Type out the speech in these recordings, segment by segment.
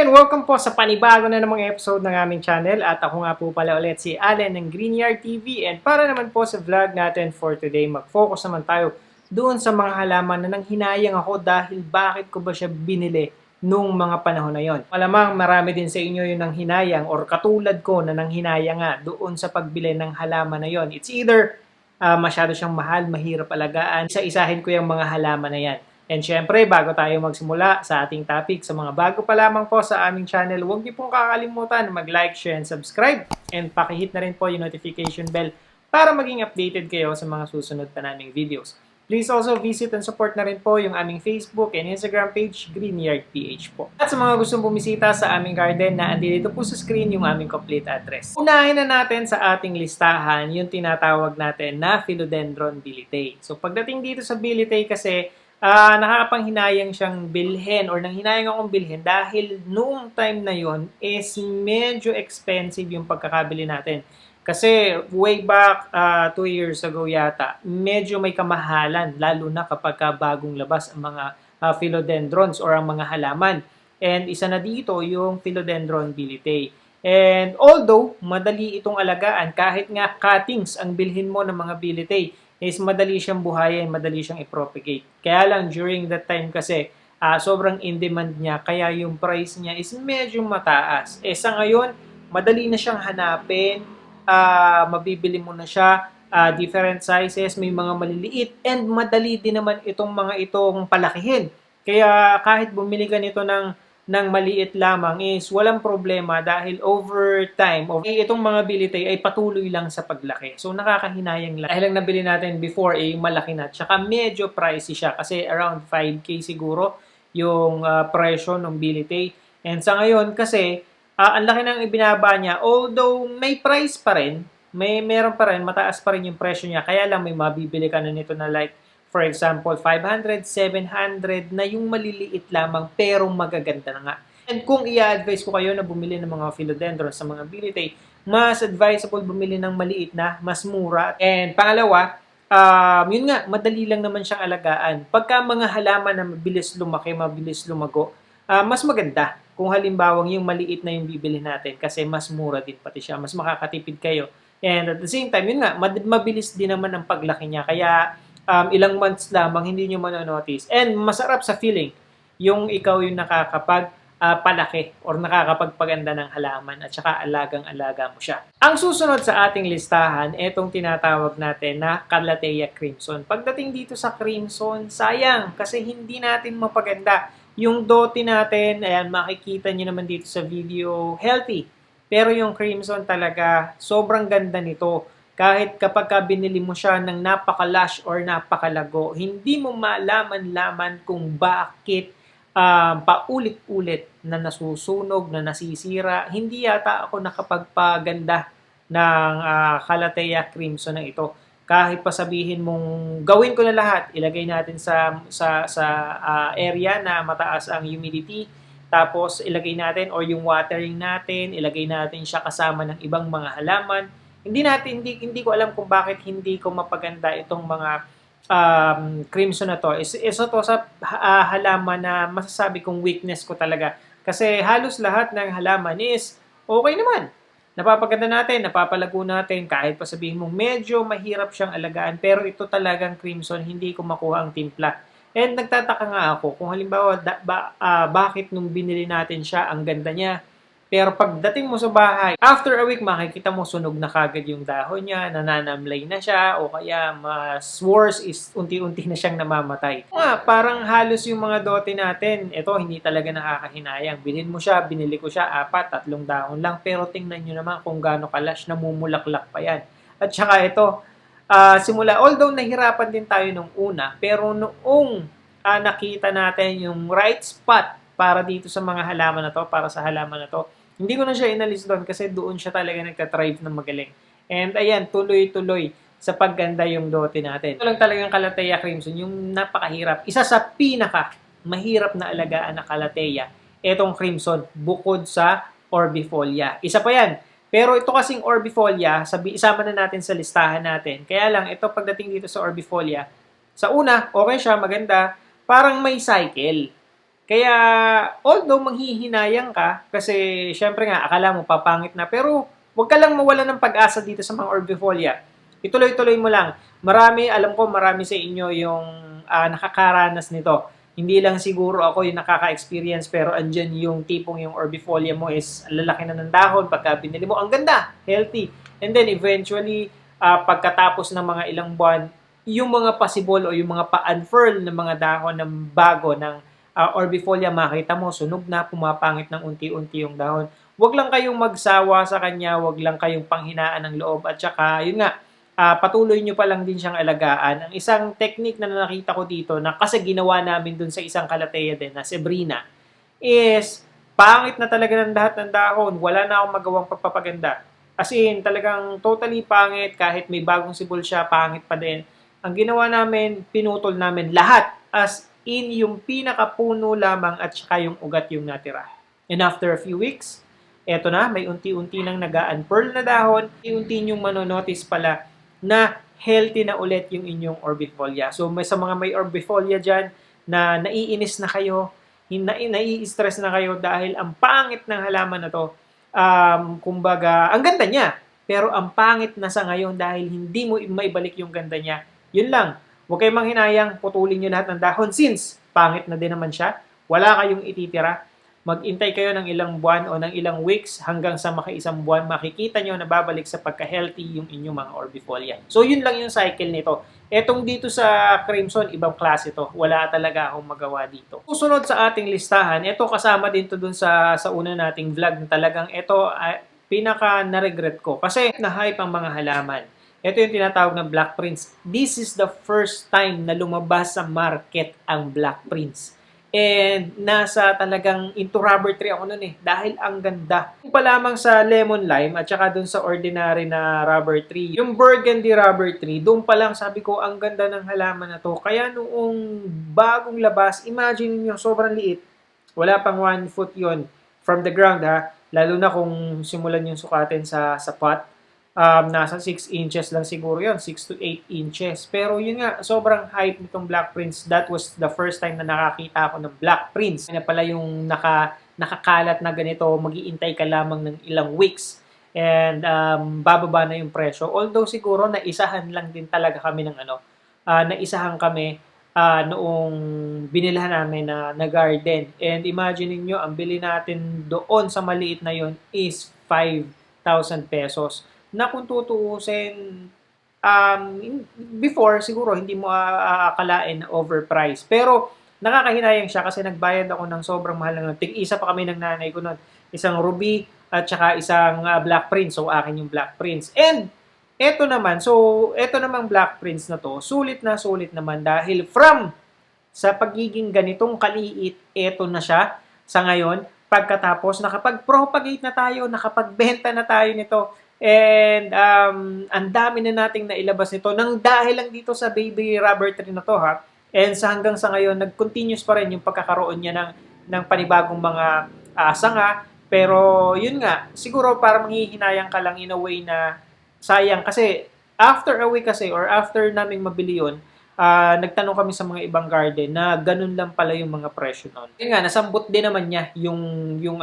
and welcome po sa panibago na namang episode ng aming channel. At ako nga po pala ulit si Allen ng Greenyard TV. And para naman po sa vlog natin for today, mag-focus naman tayo doon sa mga halaman na nanghinayang ako dahil bakit ko ba siya binili nung mga panahon na yon. Malamang marami din sa inyo yung nanghinayang or katulad ko na nanghinayang nga doon sa pagbili ng halaman na yon. It's either masyado siyang mahal, mahirap alagaan. Isa-isahin ko yung mga halaman na yan. And syempre, bago tayo magsimula sa ating topic, sa mga bago pa lamang po sa aming channel, huwag niyo pong kakalimutan mag-like, share, and subscribe. And pakihit na rin po yung notification bell para maging updated kayo sa mga susunod pa naming videos. Please also visit and support na rin po yung aming Facebook and Instagram page, Greenyard PH po. At sa mga gustong bumisita sa aming garden na andito po sa screen yung aming complete address. Unahin na natin sa ating listahan yung tinatawag natin na Philodendron Bilitei. So pagdating dito sa Bilitei kasi, nakakapanghinayang siyang bilhin or nanghinayang akong bilhin dahil noong time na yon is medyo expensive yung pagkakabili natin. Kasi way back 2 years ago yata, medyo may kamahalan lalo na kapag bagong labas ang mga philodendrons or ang mga halaman. And isa na dito yung Philodendron Bilitei. And although madali itong alagaan, kahit nga cuttings ang bilhin mo ng mga Bilitei, is madali siyang buhayin, madali siyang i-propagate. Kaya lang during that time kasi, sobrang in-demand niya, kaya yung price niya is medyo mataas. Sa ngayon, madali na siyang hanapin, mabibili mo na siya, different sizes, may mga maliliit, and madali din naman itong palakihin. Kaya kahit bumili ka nito ng maliit lamang is walang problema dahil over time, itong mga Bilitei ay patuloy lang sa paglaki. So nakakahinayang lang. Dahil lang nabili natin before yung malaki na. Tsaka medyo pricey siya kasi around 5K siguro yung presyo ng Bilitei. And sa ngayon kasi, ang laki ng ibinaba niya. Although may price pa rin, meron pa rin, mataas pa rin yung presyo niya. Kaya lang may mabibili ka na nito na like, for example, 500, 700 na yung maliliit lamang pero magaganda na nga. And kung i-advise ko kayo na bumili ng mga philodendrons sa mga Bilitei, mas advisable bumili ng maliit na, mas mura. And pangalawa, yun nga, madali lang naman siyang alagaan. Pagka mga halaman na mabilis lumaki, mabilis lumago, mas maganda kung halimbawang yung maliit na yung bibili natin kasi mas mura din pati siya, mas makakatipid kayo. And at the same time, yun nga, mabilis din naman ang paglaki niya. Kaya ilang months lamang, hindi nyo manonotice. And masarap sa feeling, yung ikaw yung nakakapagpalaki or nakakapagpaganda ng halaman at saka alagang-alaga mo siya. Ang susunod sa ating listahan, itong tinatawag natin na Calathea crimson. Pagdating dito sa crimson, sayang kasi hindi natin mapaganda. Yung dote natin, ayan, makikita nyo naman dito sa video, healthy. Pero yung crimson talaga, sobrang ganda nito. Kahit kapag binili mo siya ng napaka-lush or napakalago, hindi mo malaman-laman kung bakit paulit-ulit na nasusunog, na nasisira. Hindi yata ako nakapagpaganda ng Calathea crimson na ito. Kahit pa sabihin mong gawin ko na lahat, ilagay natin sa area na mataas ang humidity, tapos ilagay natin or yung watering natin, ilagay natin siya kasama ng ibang mga halaman. Hindi ko alam kung bakit hindi ko mapaganda itong mga crimson na to. Isa to sa halaman na masasabi kong weakness ko talaga. Kasi halos lahat ng halaman is okay naman. Napapaganda natin, napapalago natin, kahit pa sabihin mong medyo mahirap siyang alagaan. Pero ito talagang crimson, hindi ko makuha ang timpla. And nagtataka nga ako kung halimbawa bakit nung binili natin siya, ang ganda niya. Pero pagdating mo sa bahay, after a week, makikita mo sunog na kagad yung dahon niya, nananamlay na siya, o kaya mas worse is unti-unti na siyang namamatay. Parang halos yung mga dote natin, ito hindi talaga nakakahinayang. Bilhin mo siya, binili ko siya, 4, 3 dahon lang. Pero tingnan nyo naman kung gaano kalash, namumulaklak pa yan. At saka ito, although nahirapan din tayo nung una, pero noong nakita natin yung right spot para dito sa mga halaman na to, para sa halaman na to, hindi ko na siya inalis doon kasi doon siya talaga nagka-thrive ng magaling. And ayan, tuloy-tuloy sa pagganda yung dote natin. Ito lang talagang Calathea crimson, yung napakahirap. Isa sa mahirap na alagaan na Calathea, itong crimson, bukod sa Orbifolia. Isa pa yan. Pero ito kasing Orbifolia, isama na natin sa listahan natin. Kaya lang, ito pagdating dito sa Orbifolia, sa una, okay siya, maganda, parang may cycle. Kaya, although manghihinayang ka, kasi syempre nga, akala mo papangit na, pero huwag ka lang mawala ng pag-asa dito sa mga orbifolia. Ituloy-tuloy mo lang. Alam ko marami sa inyo yung nakakaranas nito. Hindi lang siguro ako yung nakaka-experience, pero andyan yung tipong yung orbifolia mo is lalaki na ng dahon, pagka binili mo, ang ganda, healthy. And then eventually, pagkatapos ng mga ilang buwan, yung mga possible o yung mga pa-unfurl na mga dahon ng bago ng orbifolia, makita mo, sunog na, pumapangit ng unti-unti yung dahon. Huwag lang kayong magsawa sa kanya, huwag lang kayong panghinaan ng loob. At saka, yun nga, patuloy nyo pa lang din siyang alagaan. Ang isang technique na nakita ko dito, na kasi ginawa namin dun sa isang kalateya din, na Sebrina, is, pangit na talaga ng lahat ng dahon. Wala na akong magawang pagpapaganda. As in, talagang totally pangit, kahit may bagong sibol siya, pangit pa din. Ang ginawa namin, pinutol namin lahat, as in yung pinakapuno lamang at saka yung ugat yung natira. And after a few weeks, eto na, may unti-unti nang nag-unfurl na dahon, unti-unti yung manonotice pala na healthy na ulit yung inyong orbifolia. So sa mga may orbifolia dyan na naiinis na kayo, nai-stress na kayo dahil ang pangit ng halaman na to, kumbaga, ang ganda niya, pero ang pangit na sa ngayon dahil hindi mo maibalik yung ganda niya. Yun lang. Huwag kayong manghinayang, putulin nyo lahat ng dahon since pangit na din naman siya. Wala kayong ititira. Mag-intay kayo ng ilang buwan o ng ilang weeks hanggang sa makaisang buwan, makikita nyo na babalik sa pagka-healthy yung inyong mga orbifolia. So, yun lang yung cycle nito. Etong dito sa Crimson, ibang klase to. Wala talaga akong magawa dito. Susunod sa ating listahan, ito kasama din to dun sa una nating vlog na talagang ito pinaka na-regret ko. Kasi na-hype ang mga halaman. Ito yung tinatawag na Black Prince. This is the first time na lumabas sa market ang Black Prince. And nasa talagang into rubber tree ako nun dahil ang ganda. Yung pa lamang sa lemon lime at saka dun sa ordinary na rubber tree. Yung burgundy rubber tree, doon pa lang sabi ko ang ganda ng halaman na to. Kaya noong bagong labas, imagine niyo sobrang liit. Wala pang 1 foot yon from the ground Lalo na kung simulan yung sukatin sa pot. Nasa 6 inches lang siguro yun, 6 to 8 inches. Pero yun nga, sobrang hype nitong Black Prince. That was the first time na nakakita ako ng Black Prince. Yan pala yung nakakalat na ganito, mag-iintay ka lamang ng ilang weeks. And bababa na yung presyo. Although siguro naisahan lang din talaga kami ng naisahan kami noong binilhan namin na garden. And imagine niyo ang bili natin doon sa maliit na yon is 5,000 pesos. Na kung tutuusin, before, siguro, hindi mo aakalain na overpriced. Pero, nakakahinayang siya kasi nagbayad ako ng sobrang mahal na. Tig-isa pa kami ng nanay ko nun. Isang ruby at saka isang Black Prince. So, akin yung Black Prince. And, eto namang Black Prince na to, sulit naman dahil from sa pagiging ganitong kaliit, eto na siya sa ngayon. Pagkatapos, nakapag-propagate na tayo, nakapagbenta na tayo nito. And ang dami na nating nailabas nito nang dahil lang dito sa baby rubber tree na to And hanggang sa ngayon, nag-continuous pa rin yung pagkakaroon niya ng panibagong mga sanga. Pero yun nga, siguro para manghihinayang ka lang in a way na sayang. Kasi after a week or after naming mabili yun, nagtanong kami sa mga ibang garden na ganun lang pala yung mga presyo nun. Kaya nga, nasambot din naman niya yung yung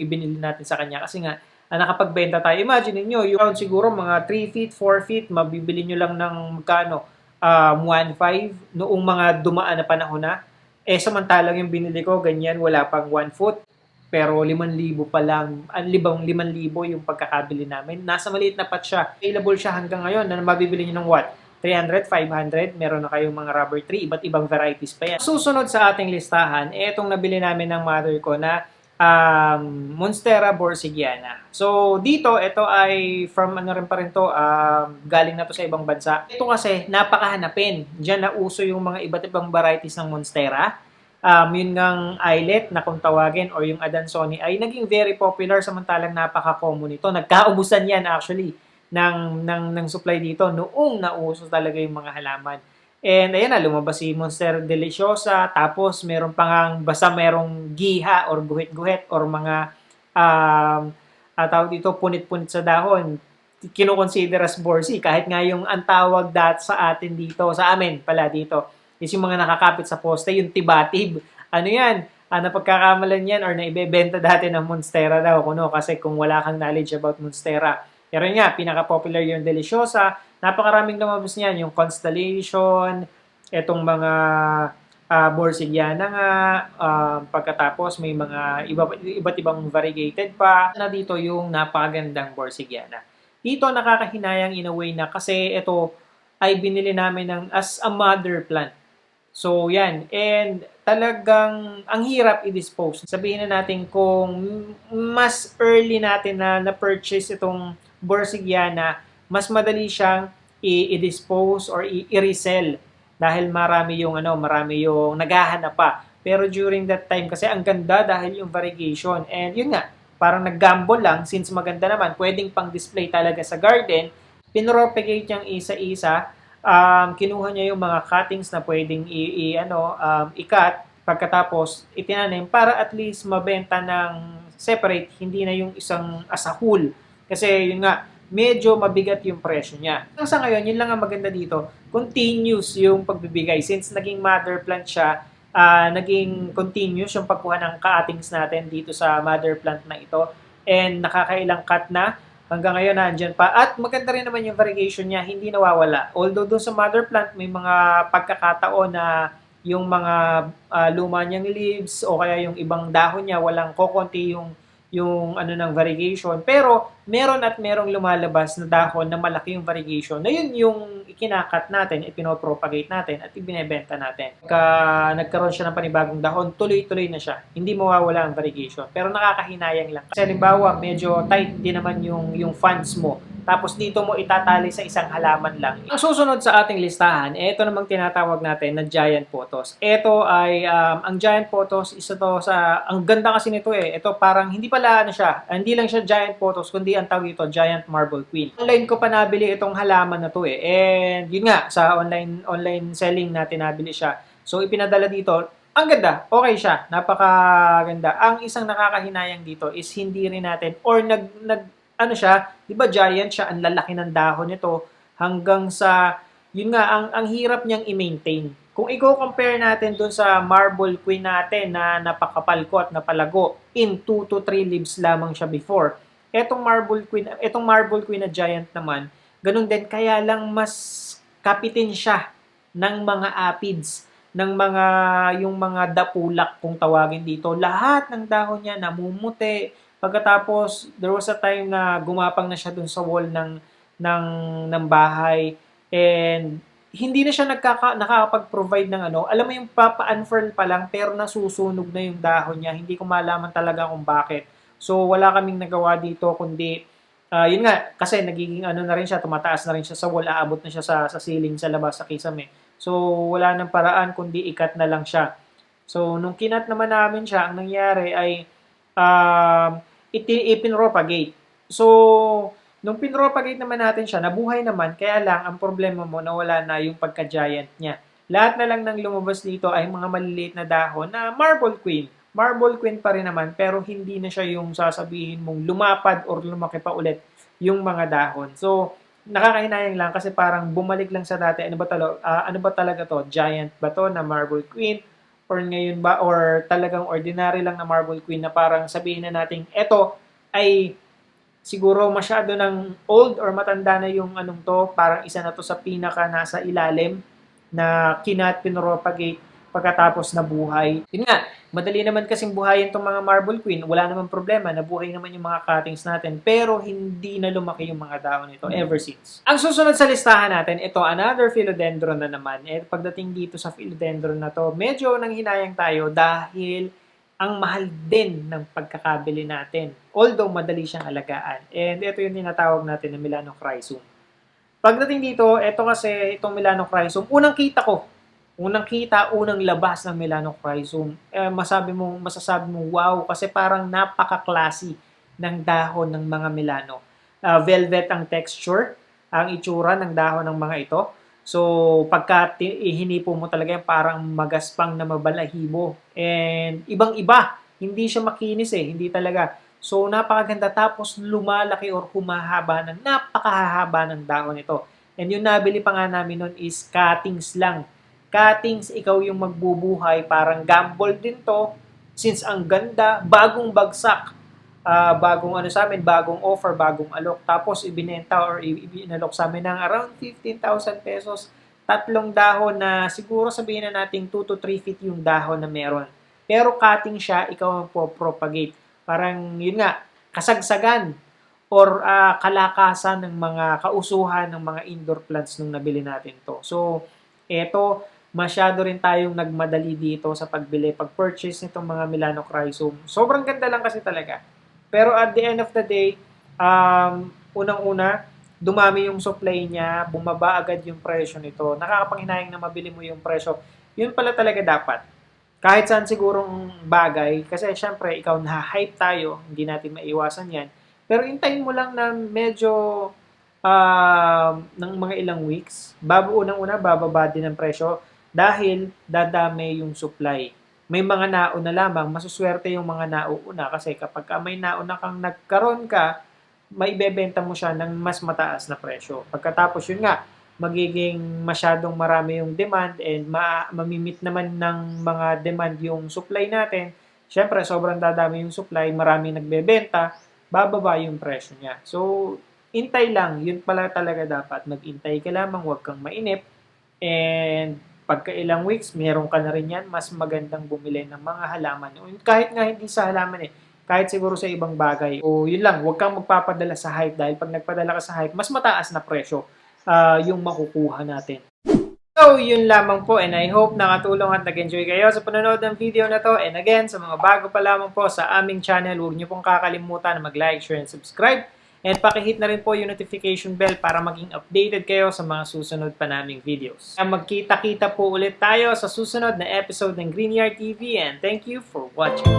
ibinili natin sa kanya. Kasi nga, nakapagbenta tayo. Imagine niyo yung siguro mga 3 feet, 4 feet, mabibili nyo lang ng magkano? 1.5 noong mga dumaan na panahon na. Samantalang yung binili ko, ganyan, wala pang 1 foot. Pero 5,000 pa lang, 5,000 yung pagkakabili namin. Nasa maliit na pot siya. Available siya hanggang ngayon na mabibili nyo ng what? 300, 500, meron na kayong mga rubber tree, iba't ibang varieties pa yan. Susunod sa ating listahan, itong nabili namin ng mother ko na Monstera borsigiana. So, dito, ito ay from rin pa rin to, galing na to sa ibang bansa. Ito kasi, napakahanapin. Diyan na uso yung mga iba't ibang varieties ng Monstera. Yun ngang Islet na kung tawagin or yung Adansonii ay naging very popular samantalang napaka-common ito. Nagkaubusan yan actually ng supply dito noong nauso talaga yung mga halaman. And ayan na, lumabas si Monstera Deliciosa, tapos meron pang basta merong giha or guhit-guhit or mga tawag dito, punit-punit sa dahon. Kino-consider as borsi, kahit nga yung ang tawag sa atin dito, sa amin pala dito, is yung mga nakakapit sa poste, yung tibatib. Ano yan? napagkakamalan yan or naibebenta dati ng Monstera daw, kuno, kasi kung wala kang knowledge about Monstera. Pero yun nga, pinaka-popular yung Deliciosa. Napakaraming lumabas niyan, yung Constellation, etong mga Borsigiana nga, pagkatapos may mga iba't ibang variegated pa. Na dito yung napakagandang Borsigiana. Dito nakakahinayang in a way na kasi ito ay binili namin as a mother plant. So, yan. And talagang ang hirap i-dispose. Sabihin na natin kung mas early natin na-purchase itong Borsigiana, mas madali siyang i-dispose or i-resell dahil marami yung naghahanap pa. Pero during that time kasi ang ganda dahil yung variegation. And yun nga, parang nag-gamble lang since maganda naman, pwedeng pang display talaga sa garden. Pinropagate niyang isa-isa. Kinuha niya yung mga cuttings na pwedeng i-cut, pagkatapos itinanim para at least mabenta ng separate, hindi na yung isang as a whole. Kasi yun nga, medyo mabigat yung presyo niya. Hanggang sa ngayon, yun lang ang maganda dito, continuous yung pagbibigay. Since naging mother plant siya, naging continuous yung pagkuha ng cuttings natin dito sa mother plant na ito. And nakakailang cut na, hanggang ngayon nandyan pa. At maganda rin naman yung variegation niya, hindi nawawala. Although doon sa mother plant, may mga pagkakataon na yung mga luma niyang leaves o kaya yung ibang dahon niya, walang kokonti yung ng variegation. Pero meron at merong lumalabas na dahon na malaki yung variegation. Na yun yung ikinakat natin, ipinopropagate natin at ibinebenta natin. Nagkaroon siya ng panibagong dahon, tuloy-tuloy na siya. Hindi mawawala ang variegation. Pero nakakahinayang lang. Kasi halimbawa, medyo tight din naman yung funds mo. Tapos dito mo itatali sa isang halaman lang. Ang susunod sa ating listahan, ito namang tinatawag natin na giant pothos. Ito ay, ang giant pothos, isa to sa, ang ganda kasi nito Ito parang, hindi pala hindi lang siya giant pothos, kundi ang tawag ito, giant marble queen. Online ko pa nabili itong halaman na to And yun nga, sa online selling natin nabili siya. So ipinadala dito, ang ganda, okay siya, napakaganda. Ang isang nakakahinayang dito is hindi rin natin, or siya, 'di ba giant siya, ang lalaki ng dahon nito hanggang sa yun nga ang hirap niyang i-maintain. Kung i-compare natin dun sa marble queen natin na napakapal ko at napalago, in 2 to 3 leaves lamang siya before. Etong marble queen na giant naman, ganun din, kaya lang mas kapitin siya ng mga aphids, yung mga dapulak kung tawagin dito. Lahat ng dahon niya namumuti. Pagkatapos, there was a time na gumapang na siya dun sa wall ng bahay and hindi na siya nakakapag-provide ng alam mo yung papa-unfurl pa lang pero nasusunog na yung dahon niya. Hindi ko malaman talaga kung bakit. So, wala kaming nagawa dito kundi, yun nga, kasi nagiging na rin siya, tumataas na rin siya sa wall, aabot na siya sa ceiling sa labas sa kisame. So, wala nang paraan kundi ikat na lang siya. So, nung kinat naman namin siya, ang nangyari ay, ipinropagate. So, nung pinropagate naman natin siya, nabuhay naman, kaya lang, ang problema mo, nawala na yung pagka-giant niya. Lahat na lang ng lumabas dito ay mga maliliit na dahon na marble queen. Marble queen pa rin naman, pero hindi na siya yung sasabihin mong lumapad or lumaki pa ulit yung mga dahon. So, nakakahinayang lang kasi parang bumalik lang sa dati. Ano ba talaga to? Giant ba to na marble queen? Or ngayon ba, or talagang ordinary lang na marble queen na parang sabihin na natin, eto ay siguro masyado ng old or matanda na yung parang isa na to sa pinaka nasa ilalim na pinropagate pagkatapos na buhay. Yun nga, madali naman kasing buhayin itong mga marble queen, wala namang problema, nabuhay naman yung mga cuttings natin, pero hindi na lumaki yung mga dahon nito ever since. Ang susunod sa listahan natin, ito, another philodendron na naman. Pagdating dito sa philodendron na to, medyo nanghinayang tayo dahil ang mahal din ng pagkakabili natin. Although madali siyang alagaan. And ito yung tinatawag natin na Melanochrysum. Pagdating dito, ito kasi, itong Melanochrysum, unang labas ng Melanochrysum, masasabi mo, wow, kasi parang napaka-classy ng dahon ng mga Melano. Velvet ang texture, ang itsura ng dahon ng mga ito. So, pagka ihinipo mo talaga yan, parang magaspang na mabalahibo. And ibang-iba, hindi siya makinis hindi talaga. So, napakaganda. Tapos, lumalaki or humahaba ng napakahaba ng dahon ito. And yung nabili pa nga namin nun is cuttings lang. Cuttings, ikaw yung magbubuhay, parang gamble din to. Since ang ganda, bagong bagsak, bagong ano sa amin, bagong offer, bagong alok. Tapos ibinenta or ibinalok sa amin ng around 15,000 pesos. Tatlong dahon na siguro sabihin na nating 2 to 3 feet yung dahon na meron. Pero cutting siya, ikaw ang propagate. Parang yun nga, kasagsagan or kalakasan ng mga kausuhan ng mga indoor plants nung nabili natin to. So, eto, masyado rin tayong nagmadali dito sa pagbili, pag-purchase nitong mga Milano Chrysum. Sobrang ganda lang kasi talaga. Pero at the end of the day, unang-una, dumami yung supply niya, bumaba agad yung presyo nito. Nakakapanghinayang na mabili mo yung presyo. Yun pala talaga dapat. Kahit saan sigurong bagay, kasi syempre, ikaw na-hype tayo, hindi natin maiwasan yan. Pero intayin mo lang na medyo ng mga ilang weeks, unang-una, bababa din ang presyo dahil dadami yung supply. May mga nauna lamang, masuswerte yung mga nauuna kasi kapag may nauna kang nagkaroon ka, may bebenta mo siya ng mas mataas na presyo. Pagkatapos yun nga, magiging masyadong marami yung demand and mamimit naman ng mga demand yung supply natin. Siyempre, sobrang dadami yung supply, marami nagbebenta, bababa yung presyo niya. So, intay lang. Yun pala talaga dapat. Mag-intay ka lamang, huwag kang mainip. And pagka ilang weeks, meron ka na rin yan, mas magandang bumili ng mga halaman. Kahit nga hindi sa halaman kahit siguro sa ibang bagay. O yun lang, huwag kang magpapadala sa hype dahil pag nagpadala ka sa hype, mas mataas na presyo yung makukuha natin. So, yun lamang po and I hope nakatulong at nag-enjoy kayo sa panonood ng video na to. And again, sa mga bago pa lamang po sa aming channel, huwag niyo pong kakalimutan na mag-like, share, and subscribe. And pakihit na rin po yung notification bell para maging updated kayo sa mga susunod pa naming videos. Magkita-kita po ulit tayo sa susunod na episode ng Green Yard TV and thank you for watching.